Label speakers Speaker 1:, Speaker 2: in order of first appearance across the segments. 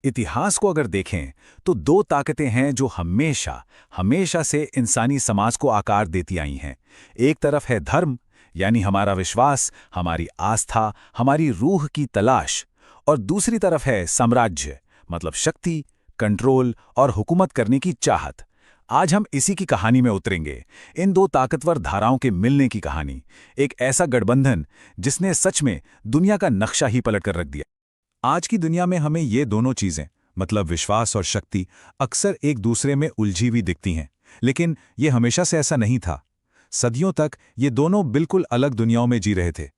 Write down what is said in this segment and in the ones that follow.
Speaker 1: इतिहास को अगर देखें तो दो ताकतें हैं जो हमेशा हमेशा से इंसानी समाज को आकार देती आई हैं। एक तरफ है धर्म, यानी हमारा विश्वास, हमारी आस्था, हमारी रूह की तलाश। और दूसरी तरफ है साम्राज्य, मतलब शक्ति, कंट्रोल और हुकूमत करने की चाहत। आज हम इसी की कहानी में उतरेंगे, इन दो ताकतवर धाराओं के मिलने की कहानी। एक ऐसा गठबंधन जिसने सच में दुनिया का नक्शा ही पलट कर रख दिया। आज की दुनिया में हमें ये दोनों चीजें, मतलब विश्वास और शक्ति, अक्सर एक दूसरे में उलझी हुई दिखती हैं। लेकिन ये हमेशा से ऐसा नहीं था। सदियों तक ये दोनों बिल्कुल अलग दुनियाओं में जी रहे थे।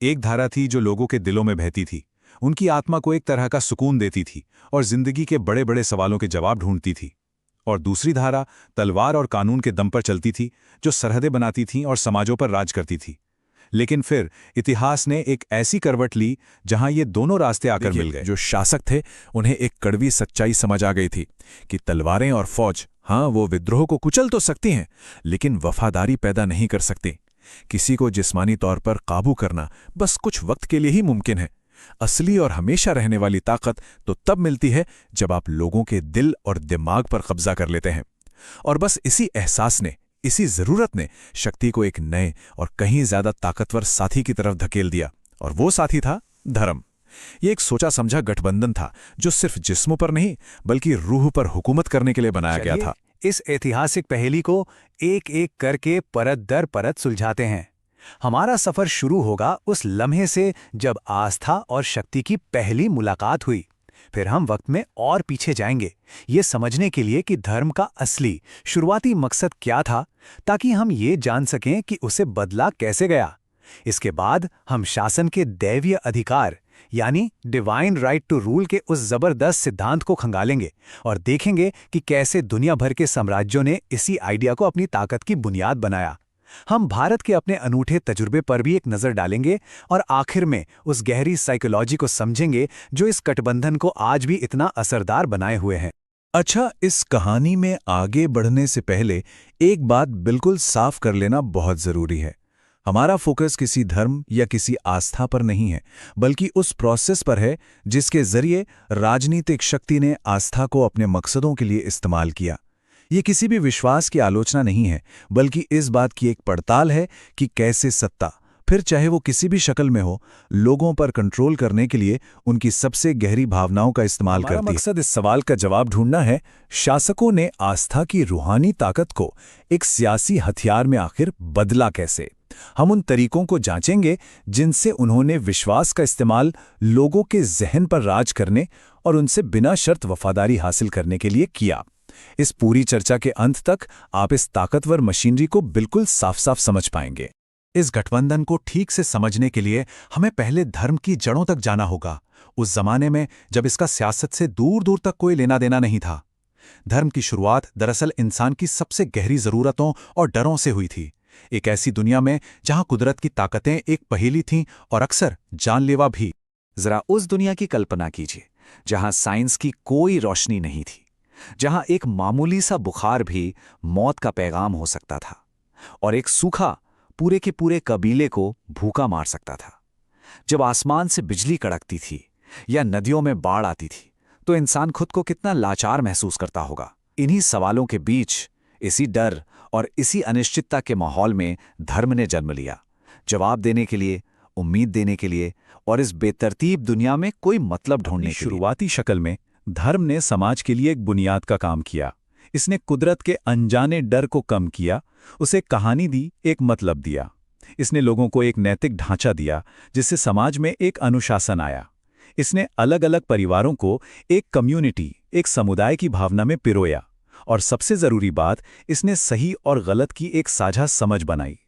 Speaker 1: एक धारा थी जो लोगों के दिलों में बहती थी, उनकी आत्मा को एक तरह का सुकून देती थी और जिंदगी के बड़े बड़े सवालों के जवाब ढूंढती थी। और दूसरी धारा तलवार और कानून के दम पर चलती थी, जो सरहदें बनाती थीं और समाजों पर राज करती थी। लेकिन फिर इतिहास ने एक ऐसी करवट ली जहां ये दोनों रास्ते आकर मिल गए।
Speaker 2: जो शासक थे उन्हें एक कड़वी सच्चाई समझ आ गई थी कि तलवारें और फौज, हाँ, वो विद्रोह को कुचल तो सकती हैं, लेकिन वफादारी पैदा नहीं कर सकती। किसी को जिस्मानी तौर पर काबू करना बस कुछ वक्त के लिए ही मुमकिन है। असली और हमेशा रहने वाली ताकत तो तब मिलती है जब आप लोगों के दिल और दिमाग पर कब्जा कर लेते हैं। और बस इसी एहसास ने, इसी जरूरत ने शक्ति को एक नए और कहीं ज्यादा ताकतवर साथी की तरफ धकेल दिया। और वो साथी था धर्म। ये एक सोचा समझा गठबंधन था जो सिर्फ जिस्मों पर नहीं बल्कि रूह पर हुकूमत करने के लिए बनाया गया था।
Speaker 1: इस ऐतिहासिक पहेली को एक एक करके परत दर परत सुलझाते हैं। हमारा सफर शुरू होगा उस लम्हे से जब आस्था और शक्ति की पहली मुलाकात हुई। फिर हम वक्त में और पीछे जाएंगे, ये समझने के लिए कि धर्म का असली शुरुआती मकसद क्या था, ताकि हम ये जान सकें कि उसे बदला कैसे गया। इसके बाद हम शासन के दैवीय अधिकार यानी डिवाइन राइट टू रूल के उस जबरदस्त सिद्धांत को खंगालेंगे और देखेंगे कि कैसे दुनिया भर के साम्राज्यों ने इसी आइडिया को अपनी ताकत की बुनियाद बनाया। हम भारत के अपने अनूठे तजुर्बे पर भी एक नज़र डालेंगे और आखिर में उस गहरी साइकोलॉजी को समझेंगे जो इस गठबंधन को आज भी इतना असरदार बनाए हुए है।
Speaker 2: अच्छा, इस कहानी में आगे बढ़ने से पहले एक बात बिल्कुल साफ कर लेना बहुत जरूरी है। हमारा फोकस किसी धर्म या किसी आस्था पर नहीं है, बल्कि उस प्रोसेस पर है जिसके जरिए राजनीतिक शक्ति ने आस्था को अपने मकसदों के लिए इस्तेमाल किया। ये किसी भी विश्वास की आलोचना नहीं है, बल्कि इस बात की एक पड़ताल है कि कैसे सत्ता, फिर चाहे वो किसी भी शक्ल में हो, लोगों पर कंट्रोल करने के लिए उनकी सबसे गहरी भावनाओं का इस्तेमाल करती है।
Speaker 1: हमारा मकसद इस सवाल का जवाब ढूंढना है, शासकों ने आस्था की रूहानी ताकत को एक सियासी हथियार में आखिर बदला कैसे। हम उन तरीकों को जांचेंगे जिनसे उन्होंने विश्वास का इस्तेमाल लोगों के जहन पर राज करने और उनसे बिना शर्त वफादारी हासिल करने के लिए किया। इस पूरी चर्चा के अंत तक आप इस ताकतवर मशीनरी को बिल्कुल साफ साफ समझ पाएंगे। इस गठबंधन को ठीक से समझने के लिए हमें पहले धर्म की जड़ों तक जाना होगा, उस जमाने में जब इसका सियासत से दूर दूर तक कोई लेना देना नहीं था। धर्म की शुरुआत दरअसल इंसान की सबसे गहरी जरूरतों और डरों से हुई थी। एक ऐसी दुनिया में जहां कुदरत की ताकतें एक पहेली थीं और अक्सर जानलेवा भी। जरा उस दुनिया की कल्पना कीजिए जहां साइंस की कोई रोशनी नहीं थी, जहां एक मामूली सा बुखार भी मौत का पैगाम हो सकता था और एक सूखा पूरे के पूरे कबीले को भूखा मार सकता था। जब आसमान से बिजली कड़कती थी या नदियों में बाढ़ आती थी तो इंसान खुद को कितना लाचार महसूस करता होगा। इन्हीं सवालों के बीच, इसी डर और इसी अनिश्चितता के माहौल में धर्म ने जन्म लिया, जवाब देने के लिए, उम्मीद देने के लिए और इस बेतरतीब दुनिया में कोई मतलब ढूंढने के लिए।
Speaker 2: शुरुआती शक्ल में धर्म ने समाज के लिए एक बुनियाद का काम किया। इसने कुदरत के अनजाने डर को कम किया, उसे कहानी दी, एक मतलब दिया। इसने लोगों को एक नैतिक ढांचा दिया जिससे समाज में एक अनुशासन आया। इसने अलग अलग परिवारों को एक कम्युनिटी, एक समुदाय की भावना में पिरोया। और सबसे जरूरी बात, इसने सही और गलत की एक साझा समझ बनाई।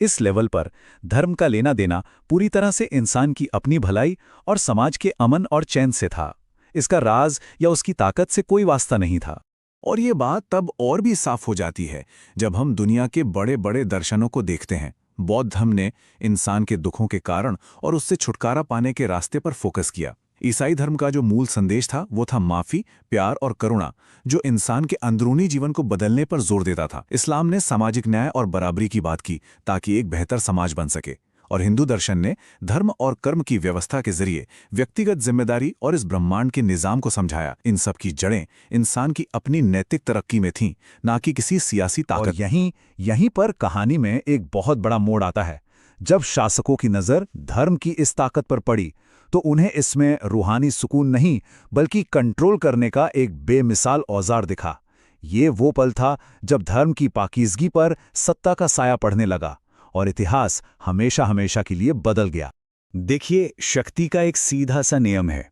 Speaker 2: इस लेवल पर धर्म का लेना देना पूरी तरह से इंसान की अपनी भलाई और समाज के अमन और चैन से था। इसका राज या उसकी ताकत से कोई वास्ता नहीं था।
Speaker 1: और ये बात तब और भी साफ हो जाती है जब हम दुनिया के बड़े बड़े दर्शनों को देखते हैं। बौद्ध धर्म ने इंसान के दुखों के कारण और उससे छुटकारा पाने के रास्ते पर फोकस किया। ईसाई धर्म का जो मूल संदेश था वो था माफी, प्यार और करुणा, जो इंसान के अंदरूनी जीवन को बदलने पर जोर देता था। इस्लाम ने सामाजिक न्याय और बराबरी की बात की ताकि एक बेहतर समाज बन सके।
Speaker 2: और हिंदू दर्शन ने धर्म और कर्म की व्यवस्था के जरिए व्यक्तिगत जिम्मेदारी और इस ब्रह्मांड के निजाम को समझाया। इन सब की जड़ें इंसान की अपनी नैतिक तरक्की में थीं, ना कि किसी सियासी ताकत।
Speaker 1: और यहीं पर कहानी में एक बहुत बड़ा मोड़ आता है। जब शासकों की नज़र धर्म की इस ताकत पर पड़ी तो उन्हें इसमें रूहानी सुकून नहीं बल्कि कंट्रोल करने का एक बेमिसाल औजार दिखा। ये वो पल था जब धर्म की पाकीज़गी पर सत्ता का साया पड़ने लगा और इतिहास हमेशा हमेशा के लिए बदल गया। देखिए, शक्ति का एक सीधा सा नियम है।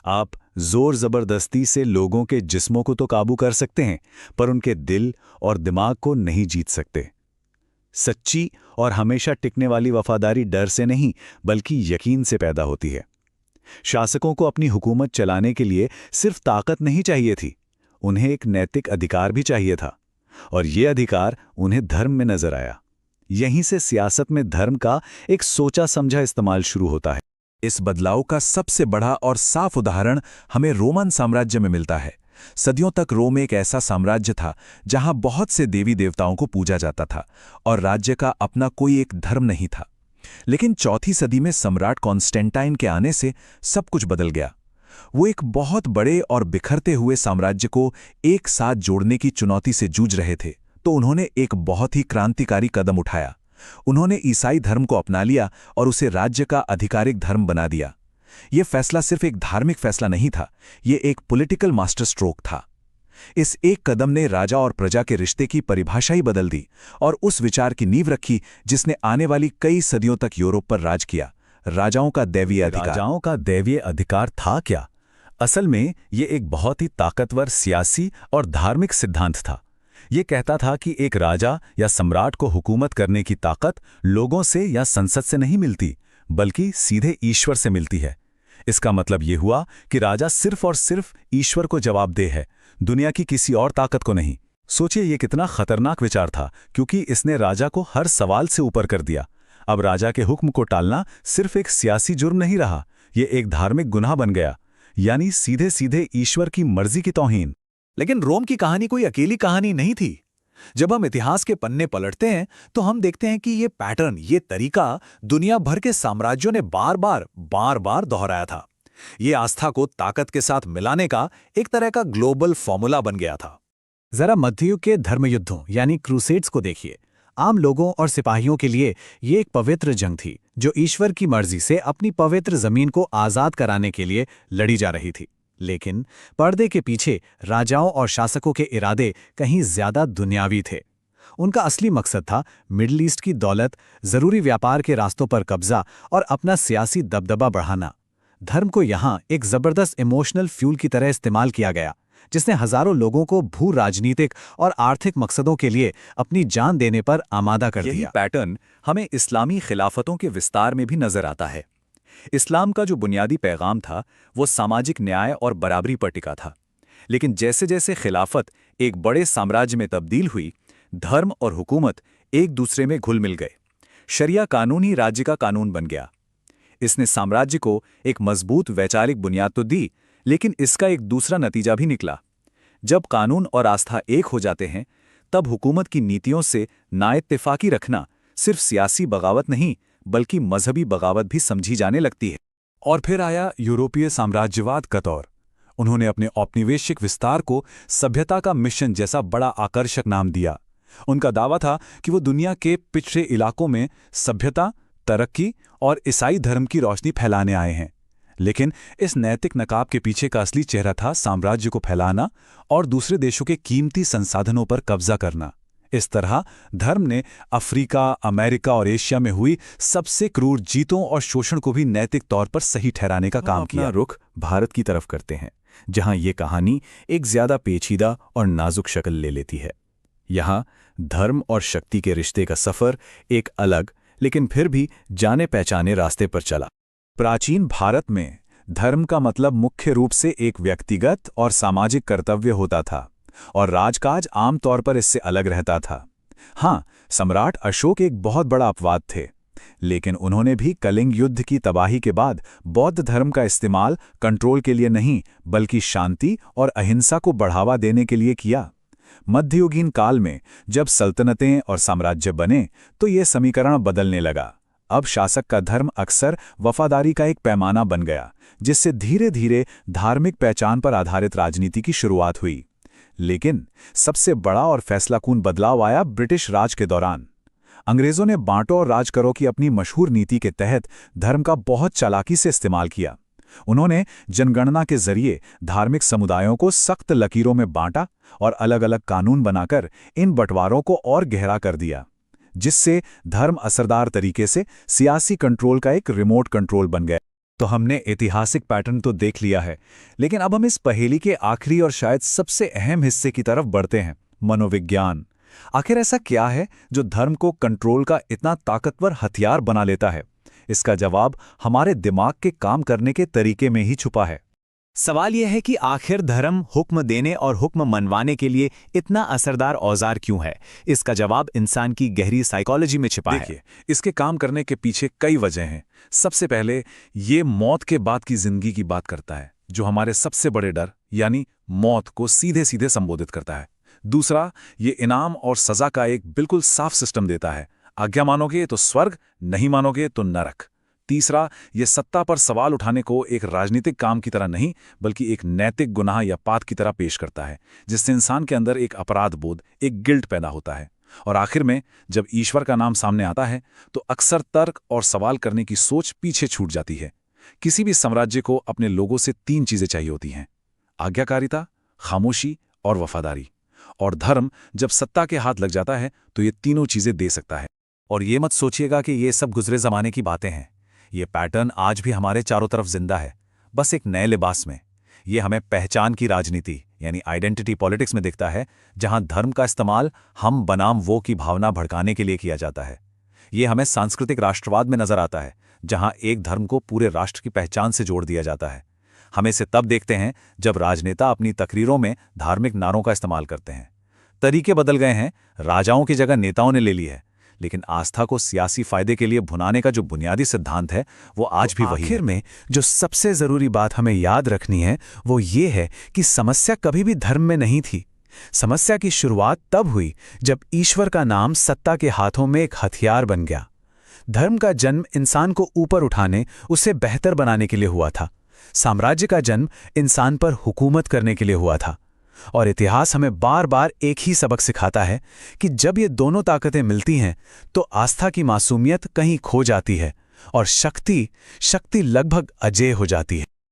Speaker 1: आप जोर जबरदस्ती से लोगों के जिस्मों को तो काबू कर सकते हैं, पर उनके दिल और दिमाग को नहीं जीत सकते। सच्ची और हमेशा टिकने वाली वफादारी डर से नहीं बल्कि यकीन से पैदा होती है। शासकों को अपनी हुकूमत चलाने के लिए सिर्फ ताकत नहीं चाहिए थी, उन्हें एक नैतिक अधिकार भी चाहिए था, और ये अधिकार उन्हें धर्म में नजर आया। यहीं से सियासत में धर्म का एक सोचा समझा इस्तेमाल शुरू होता है।
Speaker 2: इस बदलाव का सबसे बड़ा और साफ उदाहरण हमें रोमन साम्राज्य में मिलता है। सदियों तक रोम एक ऐसा साम्राज्य था जहां बहुत से देवी देवताओं को पूजा जाता था और राज्य का अपना कोई एक धर्म नहीं था। लेकिन चौथी सदी में सम्राट कॉन्स्टेंटाइन के आने से सब कुछ बदल गया। वो एक बहुत बड़े और बिखरते हुए साम्राज्य को एक साथ जोड़ने की चुनौती से जूझ रहे थे, तो उन्होंने एक बहुत ही क्रांतिकारी कदम उठाया। उन्होंने ईसाई धर्म को अपना लिया और उसे राज्य का आधिकारिक धर्म बना दिया। ये फैसला सिर्फ एक धार्मिक फैसला नहीं था, ये एक पॉलिटिकल मास्टर स्ट्रोक था। इस एक कदम ने राजा और प्रजा के रिश्ते की परिभाषा ही बदल दी और उस विचार की नींव रखी जिसने आने वाली कई सदियों तक यूरोप पर राज किया, राजाओं का दैवीय अधिकार।
Speaker 1: राजाओं का दैवीय अधिकार था क्या? असल में ये एक बहुत ही ताकतवर सियासी और धार्मिक सिद्धांत था। ये कहता था कि एक राजा या सम्राट को हुकूमत करने की ताकत लोगों से या संसद से नहीं मिलती, बल्कि सीधे ईश्वर से मिलती है। इसका मतलब ये हुआ कि राजा सिर्फ और सिर्फ ईश्वर को जवाबदेह है, दुनिया की किसी और ताकत को नहीं। सोचिए ये कितना खतरनाक विचार था, क्योंकि इसने राजा को हर सवाल से ऊपर कर दिया। अब राजा के हुक्म को टालना सिर्फ एक सियासी जुर्म नहीं रहा, ये एक धार्मिक गुनाह बन गया, यानी सीधे सीधे ईश्वर की मर्जी की तौहीन। लेकिन रोम की कहानी कोई अकेली कहानी नहीं थी। जब हम इतिहास के पन्ने पलटते हैं तो हम देखते हैं कि ये पैटर्न, ये तरीका दुनिया भर के साम्राज्यों ने बार बार दोहराया था। ये आस्था को ताकत के साथ मिलाने का एक तरह का ग्लोबल फॉर्मूला बन गया था। जरा मध्ययुग के धर्मयुद्धों यानी क्रूसेड्स को देखिए। आम लोगों और सिपाहियों के लिए ये एक पवित्र जंग थी जो ईश्वर की मर्जी से अपनी पवित्र जमीन को आजाद कराने के लिए लड़ी जा रही थी। लेकिन पर्दे के पीछे राजाओं और शासकों के इरादे कहीं ज्यादा दुनियावी थे। उनका असली मकसद था मिडिल ईस्ट की दौलत, जरूरी व्यापार के रास्तों पर कब्जा और अपना सियासी दबदबा बढ़ाना। धर्म को यहाँ एक जबरदस्त इमोशनल फ्यूल की तरह इस्तेमाल किया गया, जिसने हजारों लोगों को भू राजनीतिक और आर्थिक मकसदों के लिए अपनी जान देने पर आमादा कर दिया। यही पैटर्न हमें इस्लामी खिलाफतों के विस्तार में भी नजर आता है। इस्लाम का जो बुनियादी पैगाम था वो सामाजिक न्याय और बराबरी पर टिका था, लेकिन जैसे जैसे खिलाफत एक बड़े साम्राज्य में तब्दील हुई, धर्म और हुकूमत एक दूसरे में घुल मिल गए। शरिया कानून ही राज्य का कानून बन गया। इसने साम्राज्य को एक मजबूत वैचारिक बुनियाद तो दी, लेकिन इसका एक दूसरा नतीजा भी निकला। जब कानून और आस्था एक हो जाते हैं, तब हुकूमत की नीतियों से नाइत्तेफाकी रखना सिर्फ सियासी बगावत नहीं बल्कि मजहबी बगावत भी समझी जाने लगती है। और फिर आया यूरोपीय साम्राज्यवाद का दौर। उन्होंने अपने औपनिवेशिक विस्तार को सभ्यता का मिशन जैसा बड़ा आकर्षक नाम दिया। उनका दावा था कि वो दुनिया के पिछड़े इलाकों में सभ्यता, तरक्की और ईसाई धर्म की रोशनी फैलाने आए हैं। लेकिन इस नैतिक नकाब के पीछे का असली चेहरा था साम्राज्य को फैलाना और दूसरे देशों के कीमती संसाधनों पर कब्जा करना। इस तरह धर्म ने अफ्रीका, अमेरिका और एशिया में हुई सबसे क्रूर जीतों और शोषण को भी नैतिक तौर पर सही ठहराने का काम किया। रुख भारत की तरफ करते हैं, जहां ये कहानी एक ज्यादा पेचीदा और नाजुक शक्ल ले लेती है। यहाँ धर्म और शक्ति के रिश्ते का सफर एक अलग लेकिन फिर भी जाने पहचाने रास्ते पर चला। प्राचीन भारत में धर्म का मतलब मुख्य रूप से एक व्यक्तिगत और सामाजिक कर्तव्य होता था और राजकाज आमतौर पर इससे अलग रहता था। हाँ, सम्राट अशोक एक बहुत बड़ा अपवाद थे, लेकिन उन्होंने भी कलिंग युद्ध की तबाही के बाद बौद्ध धर्म का इस्तेमाल कंट्रोल के लिए नहीं बल्कि शांति और अहिंसा को बढ़ावा देने के लिए किया। मध्ययुगीन काल में जब सल्तनतें और साम्राज्य बने तो ये समीकरण बदलने लगा। अब शासक का धर्म अक्सर वफादारी का एक पैमाना बन गया, जिससे धीरे धीरे धार्मिक पहचान पर आधारित राजनीति की शुरुआत हुई। लेकिन सबसे बड़ा और फैसलाकुन बदलाव आया ब्रिटिश राज के दौरान। अंग्रेजों ने बांटो और राज करो की अपनी मशहूर नीति के तहत धर्म का बहुत चालाकी से इस्तेमाल किया। उन्होंने जनगणना के जरिए धार्मिक समुदायों को सख्त लकीरों में बांटा और अलग अलग कानून बनाकर इन बंटवारों को और गहरा कर दिया, जिससे धर्म असरदार तरीके से सियासी कंट्रोल का एक रिमोट कंट्रोल बन गया। तो हमने ऐतिहासिक पैटर्न तो देख लिया है, लेकिन अब हम इस पहेली के आखिरी और शायद सबसे अहम हिस्से की तरफ बढ़ते हैं, मनोविज्ञान। आखिर ऐसा क्या है जो धर्म को कंट्रोल का इतना ताकतवर हथियार बना लेता है? इसका जवाब हमारे दिमाग के काम करने के तरीके में ही छुपा है।
Speaker 3: सवाल यह है कि आखिर धर्म हुक्म देने और हुक्म मनवाने के लिए इतना असरदार औजार क्यों है? इसका जवाब इंसान की गहरी साइकोलॉजी में छिपा है।
Speaker 2: देखिए, इसके काम करने के पीछे कई वजह हैं। सबसे पहले ये मौत के बाद की जिंदगी की बात करता है, जो हमारे सबसे बड़े डर यानी मौत को सीधे सीधे संबोधित करता है। दूसरा, ये इनाम और सजा का एक बिल्कुल साफ सिस्टम देता है। आज्ञा मानोगे तो स्वर्ग, नहीं मानोगे तो नरक। तीसरा, ये सत्ता पर सवाल उठाने को एक राजनीतिक काम की तरह नहीं, बल्कि एक नैतिक गुनाह या पाप की तरह पेश करता है, जिससे इंसान के अंदर एक अपराध बोध, एक गिल्ट पैदा होता है। और आखिर में जब ईश्वर का नाम सामने आता है तो अक्सर तर्क और सवाल करने की सोच पीछे छूट जाती है। किसी भी साम्राज्य को अपने लोगों से 3 चीजें चाहिए होती हैं: आज्ञाकारिता, खामोशी और वफादारी। और धर्म जब सत्ता के हाथ लग जाता है तो ये तीनों चीजें दे सकता है।
Speaker 1: और ये मत सोचिएगा कि ये सब गुजरे जमाने की बातें हैं। ये पैटर्न आज भी हमारे चारों तरफ जिंदा है, बस एक नए लिबास में। ये हमें पहचान की राजनीति यानी आइडेंटिटी पॉलिटिक्स में दिखता है, जहां धर्म का इस्तेमाल हम बनाम वो की भावना भड़काने के लिए किया जाता है। ये हमें सांस्कृतिक राष्ट्रवाद में नजर आता है, जहां एक धर्म को पूरे राष्ट्र की पहचान से जोड़ दिया जाता है। हम इसे तब देखते हैं जब राजनेता अपनी तकरीरों में धार्मिक नारों का इस्तेमाल करते हैं। तरीके बदल गए हैं, राजाओं की जगह नेताओं ने ले ली है, लेकिन आस्था को सियासी फायदे के लिए भुनाने का जो बुनियादी सिद्धांत है वो आज भी वही है।
Speaker 3: आखिर में जो सबसे जरूरी बात हमें याद रखनी है वो ये है कि समस्या कभी भी धर्म में नहीं थी। समस्या की शुरुआत तब हुई जब ईश्वर का नाम सत्ता के हाथों में एक हथियार बन गया। धर्म का जन्म इंसान को ऊपर उठाने, उसे बेहतर बनाने के लिए हुआ था। साम्राज्य का जन्म इंसान पर हुकूमत करने के लिए हुआ था। और इतिहास हमें बार बार एक ही सबक सिखाता है कि जब ये दोनों ताकतें मिलती हैं तो आस्था की मासूमियत कहीं खो जाती है और शक्ति लगभग अजेय हो जाती है।